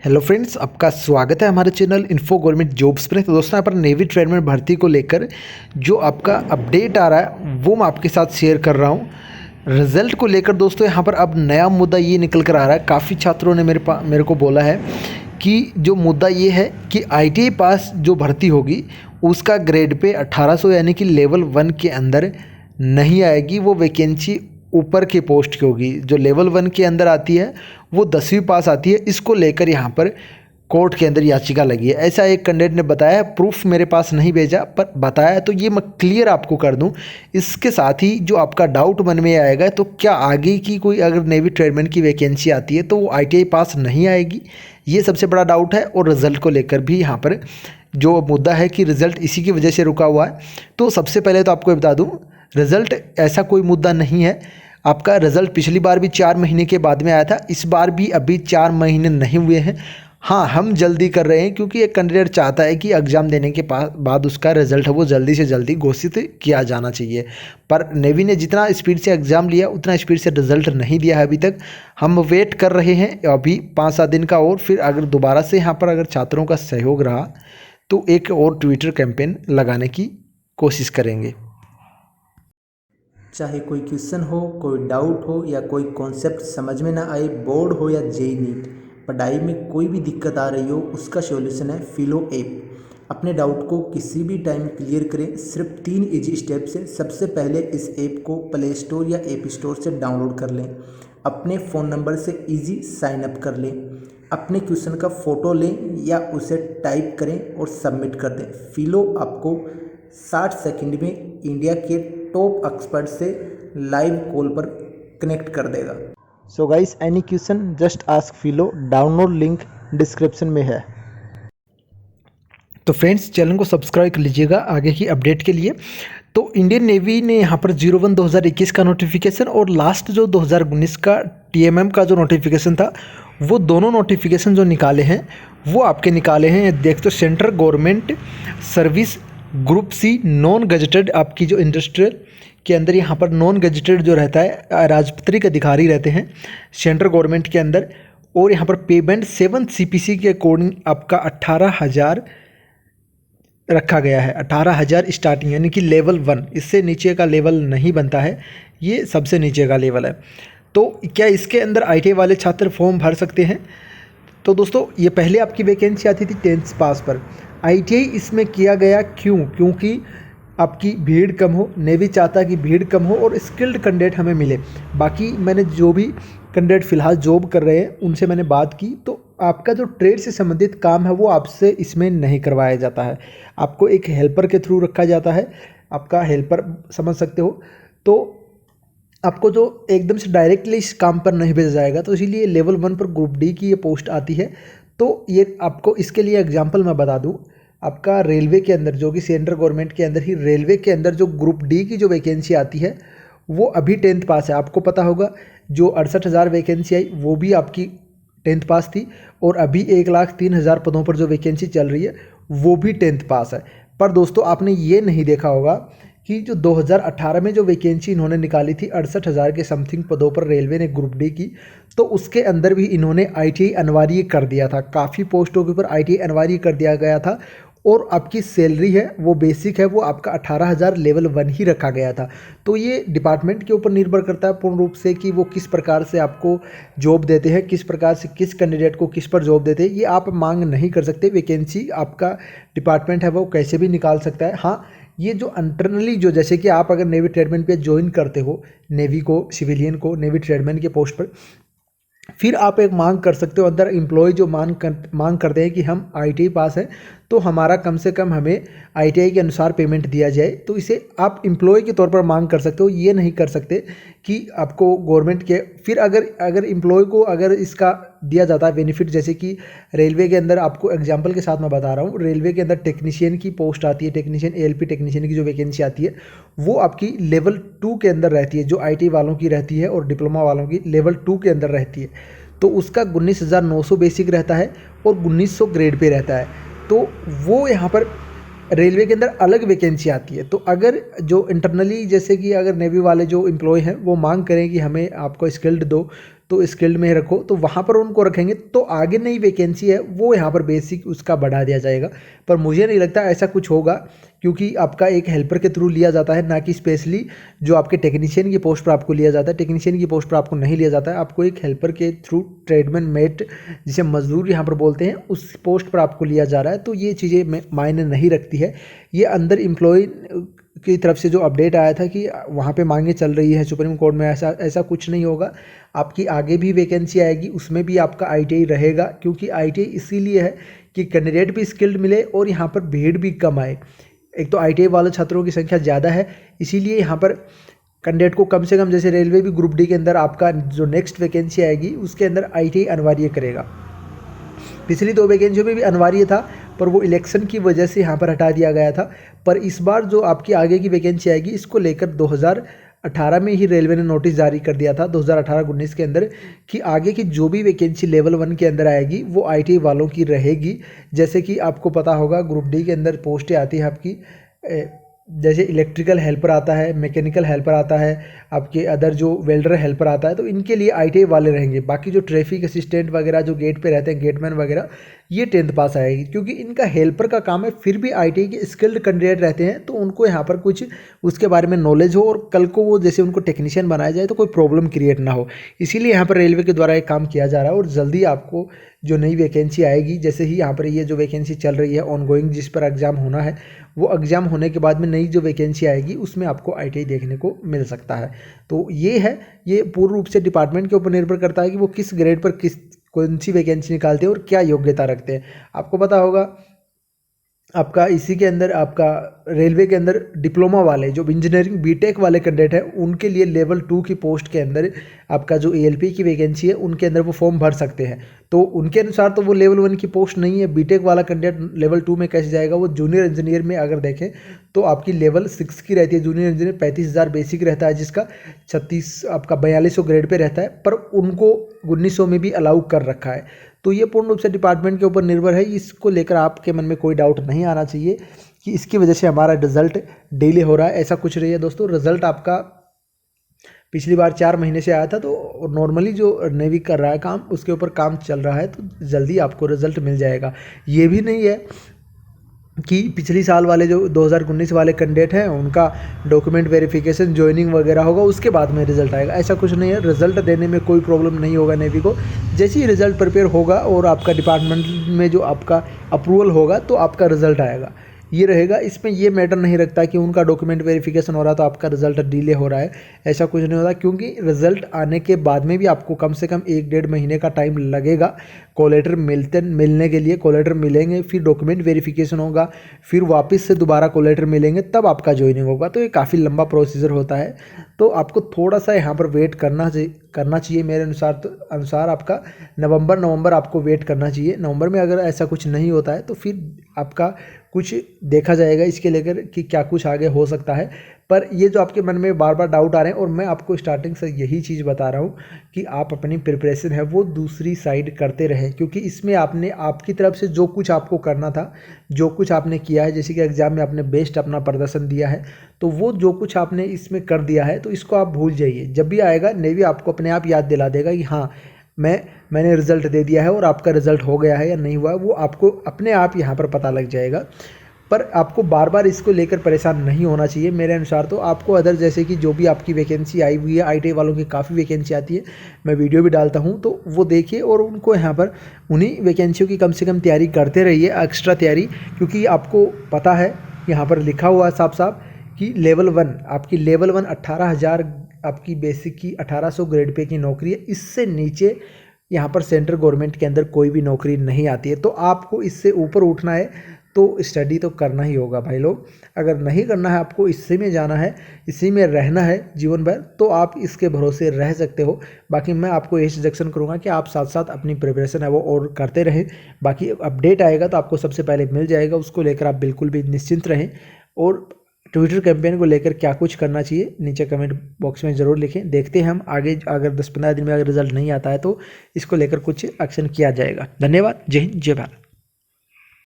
Hello friends, आपका स्वागत है हमारे चैनल इन्फो गवर्नमेंट जॉब्स पर। तो दोस्तों, यहाँ पर नेवी ट्रेडमेन भर्ती को लेकर जो आपका अपडेट आ रहा है वो मैं आपके साथ शेयर कर रहा हूँ। रिज़ल्ट को लेकर दोस्तों यहाँ पर अब नया मुद्दा ये निकल कर आ रहा है। काफ़ी छात्रों ने मेरे को बोला है कि जो मुद्दा ये है कि ITI पास जो भर्ती होगी उसका ग्रेड पे 1800 यानी कि लेवल 1 के अंदर नहीं आएगी। वो वैकेंसी ऊपर की पोस्ट की होगी। जो लेवल 1 के अंदर आती है वो 10वीं पास आती है। इसको लेकर यहाँ पर कोर्ट के अंदर याचिका लगी है, ऐसा एक कैंडिडेट ने बताया। प्रूफ मेरे पास नहीं भेजा पर बताया, तो ये मैं क्लियर आपको कर दूं। इसके साथ ही जो आपका डाउट मन में आएगा, तो क्या आगे की कोई अगर नेवी ट्रेडमैन की वैकेंसी आती है तो वो ITI पास नहीं आएगी, ये सबसे बड़ा डाउट है। और रिज़ल्ट को लेकर भी यहाँ पर जो मुद्दा है कि रिज़ल्ट इसी की वजह से रुका हुआ है। तो सबसे पहले तो आपको बता दूँ, रिज़ल्ट ऐसा कोई मुद्दा नहीं है। आपका रिज़ल्ट पिछली बार भी 4 महीने के बाद में आया था, इस बार भी अभी 4 महीने नहीं हुए हैं। हाँ, हम जल्दी कर रहे हैं क्योंकि एक कैंडिडेट चाहता है कि एग्ज़ाम देने के बाद उसका रिज़ल्ट है वो जल्दी से जल्दी घोषित किया जाना चाहिए। पर नेवी ने जितना स्पीड से एग्ज़ाम लिया उतना स्पीड से रिज़ल्ट नहीं दिया है अभी तक। हम वेट कर रहे हैं अभी 5-7 दिन का, और फिर अगर दोबारा से यहाँ पर अगर छात्रों का सहयोग रहा तो एक और ट्विटर कैंपेन लगाने की कोशिश करेंगे। चाहे कोई क्वेश्चन हो, कोई डाउट हो या कोई कॉन्सेप्ट समझ में ना आए, बोर्ड हो या जेई नीट, पढ़ाई में कोई भी दिक्कत आ रही हो, उसका सॉल्यूशन है फिलो ऐप। अपने डाउट को किसी भी टाइम क्लियर करें सिर्फ 3 इजी स्टेप से। सबसे पहले इस ऐप को प्ले स्टोर या ऐप स्टोर से डाउनलोड कर लें। अपने फ़ोन नंबर से इजी साइन अप कर लें। अपने क्वेश्चन का फ़ोटो लें या उसे टाइप करें और सबमिट कर दें। फिलो आपको 60 सेकंड में इंडिया के टॉप एक्सपर्ट से लाइव कॉल पर कनेक्ट कर देगा। So guys, any question just ask फिलो। Download link description में है। तो फ्रेंड्स, चैनल को सब्सक्राइब कर लीजिएगा आगे की अपडेट के लिए। तो इंडियन नेवी ने यहाँ पर 01/2021 का नोटिफिकेशन और लास्ट जो 2019 का TMM का जो नोटिफिकेशन था, वो दोनों नोटिफिकेशन जो निकाले हैं वो आपके निकाले हैं। देख तो central government service group C non gazetted, आपकी जो इंडस्ट्रियल के अंदर यहाँ पर नॉन गजेटेड जो रहता है, राजपत्रित अधिकारी रहते हैं सेंट्रल गवर्नमेंट के अंदर। और यहाँ पर पेमेंट 7 CPC के अकॉर्डिंग आपका 18,000 रखा गया है। 18,000 स्टार्टिंग यानी कि लेवल 1, इससे नीचे का लेवल नहीं बनता है, ये सबसे नीचे का लेवल है। तो क्या इसके अंदर ITI वाले छात्र फॉर्म भर सकते हैं? तो दोस्तों, ये पहले आपकी वैकेंसी आती थी 10th पास पर। ITI इसमें किया गया क्यों? क्योंकि आपकी भीड़ कम हो। नेवी चाहता है कि भीड़ कम हो और स्किल्ड कैंडिडेट हमें मिले। बाकी मैंने जो भी कैंडिडेट फ़िलहाल जॉब कर रहे हैं उनसे मैंने बात की, तो आपका जो ट्रेड से संबंधित काम है वो आपसे इसमें नहीं करवाया जाता है। आपको एक हेल्पर के थ्रू रखा जाता है। आपका हेल्पर समझ सकते हो। तो आपको जो एकदम से डायरेक्टली इस काम पर नहीं भेजा जाएगा। तो इसीलिए लेवल 1 पर ग्रुप D की ये पोस्ट आती है। तो ये आपको इसके लिए एग्जांपल मैं बता दूं, आपका रेलवे के अंदर जो कि सेंट्रल गवर्नमेंट के अंदर ही रेलवे के अंदर जो ग्रुप D की जो वैकेंसी आती है वो अभी 10th पास है। आपको पता होगा जो 68,000 वैकेंसी आई वो भी आपकी 10th पास थी, और अभी 1,03,000 पदों पर जो वैकेंसी चल रही है वो भी 10th पास है। पर दोस्तों, आपने ये नहीं देखा होगा कि जो 2018 में जो वैकेंसी इन्होंने निकाली थी 68,000 के समथिंग पदों पर रेलवे ने ग्रुप D की, तो उसके अंदर भी इन्होंने ITI अनिवार्य कर दिया था। काफ़ी पोस्टों के ऊपर ITI अनिवार्य कर दिया गया था, और आपकी सैलरी है वो बेसिक है, वो आपका 18,000 लेवल 1 ही रखा गया था। तो ये डिपार्टमेंट के ऊपर निर्भर करता है पूर्ण रूप से कि वो किस प्रकार से आपको जॉब देते हैं, किस प्रकार से किस कैंडिडेट को किस पर जॉब देते हैं। ये आप मांग नहीं कर सकते। वैकेंसी आपका डिपार्टमेंट है वो कैसे भी निकाल सकता है। हाँ, ये जो इंटरनली जो, जैसे कि आप अगर नेवी ट्रेडमैन पे ज्वाइन करते हो, नेवी को, सिविलियन को नेवी ट्रेडमैन के पोस्ट पर, फिर आप एक मांग कर सकते हो। अंदर एम्प्लॉय जो मांग करते हैं कि हम ITI पास हैं तो हमारा कम से कम हमें ITI के अनुसार पेमेंट दिया जाए, तो इसे आप एम्प्लॉय के तौर पर मांग कर सकते हो। ये नहीं कर सकते कि आपको गवर्नमेंट के, फिर अगर एम्प्लॉय को अगर इसका दिया जाता है बेनिफिट, जैसे कि रेलवे के अंदर, आपको एग्जांपल के साथ मैं बता रहा हूँ, रेलवे के अंदर टेक्नीशियन की पोस्ट आती है, टेक्नीशियन ALP टेक्नीशियन की जो वैकेंसी आती है वो आपकी लेवल 2 के अंदर रहती है, जो ITI वालों की रहती है और डिप्लोमा वालों की लेवल 2 के अंदर रहती है। तो उसका 19,900 बेसिक रहता है और 1900 ग्रेड पे रहता है। तो वो यहाँ पर रेलवे के अंदर अलग वैकेंसी आती है। तो अगर जो इंटरनली, जैसे कि अगर नेवी वाले जो एम्प्लॉय हैं वो मांग करें कि हमें आपको स्किल्ड दो, तो स्किल्ड में ही रखो, तो वहाँ पर उनको रखेंगे तो आगे नई वैकेंसी है वो यहाँ पर बेसिक उसका बढ़ा दिया जाएगा। पर मुझे नहीं लगता ऐसा कुछ होगा, क्योंकि आपका एक हेल्पर के थ्रू लिया जाता है, ना कि स्पेशली जो आपके टेक्नीशियन की पोस्ट पर आपको लिया जाता है। टेक्नीशियन की पोस्ट पर आपको नहीं लिया जाता है, आपको एक हेल्पर के थ्रू ट्रेडमैन मेट जिसे मजदूर यहाँ पर बोलते हैं उस पोस्ट पर आपको लिया जा रहा है। तो ये चीज़ें मायने नहीं रखती है। ये अंदर एम्प्लॉय की तरफ से जो अपडेट आया था कि वहाँ पे मांगे चल रही है सुप्रीम कोर्ट में, ऐसा कुछ नहीं होगा। आपकी आगे भी वैकेंसी आएगी, उसमें भी आपका आईटीआई रहेगा, क्योंकि आईटीआई इसीलिए है कि कैंडिडेट भी स्किल्ड मिले और यहाँ पर भीड़ भी कम आए। एक तो आईटीआई वाले छात्रों की संख्या ज़्यादा है, इसीलिए यहाँ पर कैंडिडेट को कम से कम, जैसे रेलवे भी ग्रुप डी के अंदर आपका जो नेक्स्ट वैकेंसी आएगी उसके अंदर आईटीआई अनिवार्य करेगा। पिछली 2 वैकेंसियों में भी अनिवार्य था, पर वो इलेक्शन की वजह से यहाँ पर हटा दिया गया था। पर इस बार जो आपकी आगे की वैकेंसी आएगी इसको लेकर 2018 में ही रेलवे ने नोटिस जारी कर दिया था, 2018-19 के अंदर, कि आगे की जो भी वैकेंसी लेवल 1 के अंदर आएगी वो आईटीआई वालों की रहेगी। जैसे कि आपको पता होगा ग्रुप डी के अंदर पोस्टें आती हैं आपकी, जैसे इलेक्ट्रिकल हेल्पर आता है, मैकेनिकल हेल्पर आता है, आपके अदर जो वेल्डर हेल्पर आता है, तो इनके लिए आईटीआई वाले रहेंगे। बाकी जो ट्रैफिक असिस्टेंट वगैरह जो गेट पे रहते हैं, गेटमैन वगैरह, ये 10th पास आएगी, क्योंकि इनका हेल्पर का काम है। फिर भी आईटीआई के स्किल्ड कैंडिडेट रहते हैं, तो उनको यहाँ पर कुछ उसके बारे में नॉलेज हो और कल को वो जैसे उनको टेक्नीशियन बनाया जाए तो कोई प्रॉब्लम क्रिएट ना हो। इसीलिए यहाँ पर रेलवे के द्वारा एक काम किया जा रहा है और जल्दी आपको जो नई वैकेंसी आएगी, जैसे ही यहाँ पर ये जो वैकेंसी चल रही है ऑनगोइंग, जिस पर एग्ज़ाम होना है, वो एग्ज़ाम होने के बाद में नई जो वैकेंसी आएगी उसमें आपको आईटीआई देखने को मिल सकता है। तो ये है, ये पूर्ण रूप से डिपार्टमेंट के ऊपर निर्भर करता है कि वो किस ग्रेड पर कौन सी वैकेंसी निकालते हैं और क्या योग्यता रखते हैं। आपको पता होगा आपका इसी के अंदर आपका रेलवे के अंदर डिप्लोमा वाले जो इंजीनियरिंग बीटेक वाले कैंडिडेट हैं उनके लिए लेवल 2 की पोस्ट के अंदर आपका जो एएलपी की वैकेंसी है उनके अंदर वो फॉर्म भर सकते हैं। तो उनके अनुसार तो वो लेवल 1 की पोस्ट नहीं है। बीटेक वाला कैंडिडेट लेवल 2 में कैसे जाएगा? वो जूनियर इंजीनियर में अगर देखें तो आपकी लेवल 6 की रहती है। जूनियर इंजीनियर 35,000 बेसिक रहता है, जिसका 36 आपका 4200 ग्रेड पे रहता है, पर उनको 1900 में भी अलाउ कर रखा है। तो ये पूर्ण रूप से डिपार्टमेंट के ऊपर निर्भर है। इसको लेकर आपके मन में कोई डाउट नहीं आना चाहिए कि इसकी वजह से हमारा रिजल्ट डिले हो रहा है, ऐसा कुछ नहीं है दोस्तों। रिजल्ट आपका पिछली बार 4 महीने से आया था, तो नॉर्मली जो नेवी कर रहा है काम, उसके ऊपर काम चल रहा है, तो जल्दी आपको रिजल्ट मिल जाएगा। ये भी नहीं है कि पिछली साल वाले जो 2019 वाले कैंडिडेट हैं उनका डॉक्यूमेंट वेरिफिकेशन ज्वाइनिंग वगैरह होगा उसके बाद में रिजल्ट आएगा, ऐसा कुछ नहीं है। रिजल्ट देने में कोई प्रॉब्लम नहीं होगा नेवी को। जैसे ही रिजल्ट प्रिपेयर होगा और आपका डिपार्टमेंट में जो आपका अप्रूवल होगा तो आपका रिजल्ट आएगा, ये रहेगा। इसमें ये मैटर नहीं रखता कि उनका डॉक्यूमेंट वेरिफिकेशन हो रहा तो आपका रिजल्ट डिले हो रहा है, ऐसा कुछ नहीं होता। क्योंकि रिजल्ट आने के बाद में भी आपको कम से कम 1-1.5 महीने का टाइम लगेगा कॉल लेटर मिलने के लिए। कॉल लेटर मिलेंगे, फिर डॉक्यूमेंट वेरिफिकेशन होगा, फिर वापस से दोबारा कॉल लेटर मिलेंगे, तब आपका ज्वाइनिंग होगा। तो ये काफ़ी लंबा प्रोसीजर होता है, तो आपको थोड़ा सा यहाँ पर वेट करना चाहिए। मेरे अनुसार आपका नवंबर आपको वेट करना चाहिए। नवंबर में अगर ऐसा कुछ नहीं होता है तो फिर आपका कुछ देखा जाएगा इसके लेकर कि क्या कुछ आगे हो सकता है। पर ये जो आपके मन में बार बार डाउट आ रहे हैं, और मैं आपको स्टार्टिंग से यही चीज़ बता रहा हूँ कि आप अपनी प्रिपरेशन है वो दूसरी साइड करते रहें, क्योंकि इसमें आपने आपकी तरफ से जो कुछ आपको करना था, जो कुछ आपने किया है, जैसे कि एग्ज़ाम में आपने बेस्ट अपना प्रदर्शन दिया है, तो वो जो कुछ आपने इसमें कर दिया है तो इसको आप भूल जाइए। जब भी आएगा नेवी आपको अपने आप याद दिला देगा कि हाँ मैंने रिज़ल्ट दे दिया है, और आपका रिज़ल्ट हो गया है या नहीं हुआ वो आपको अपने आप यहाँ पर पता लग जाएगा। पर आपको बार बार इसको लेकर परेशान नहीं होना चाहिए मेरे अनुसार। तो आपको अदर जैसे कि जो भी आपकी वैकेंसी आई हुई है, आईटीआई वालों की काफ़ी वैकेंसी आती है, मैं वीडियो भी डालता हूँ, तो वो देखिए और उनको यहाँ पर उन्हीं वैकेंसियों की कम से कम तैयारी करते रहिए, एक्स्ट्रा तैयारी। क्योंकि आपको पता है यहाँ पर लिखा हुआ है साफ साफ कि लेवल 1 आपकी लेवल 1 18,000 आपकी बेसिक की 1800 ग्रेड पे की नौकरी है। इससे नीचे यहाँ पर सेंट्रल गवर्नमेंट के अंदर कोई भी नौकरी नहीं आती है। तो आपको इससे ऊपर उठना है तो स्टडी तो करना ही होगा भाई लोग। अगर नहीं करना है, आपको इसी में जाना है, इसी में रहना है जीवन भर, तो आप इसके भरोसे रह सकते हो। बाकी मैं आपको यही सजेशन करूँगा कि आप साथ साथ अपनी प्रिपरेशन है वो और करते रहें। बाकी अपडेट आएगा तो आपको सबसे पहले मिल जाएगा, उसको लेकर आप बिल्कुल भी निश्चिंत रहें। और ट्विटर कैंपेन को लेकर क्या कुछ करना चाहिए नीचे कमेंट बॉक्स में ज़रूर लिखें। देखते हैं हम आगे, अगर 10-15 दिन में अगर रिजल्ट नहीं आता है तो इसको लेकर कुछ एक्शन किया जाएगा। धन्यवाद। जय हिंद, जय भारत।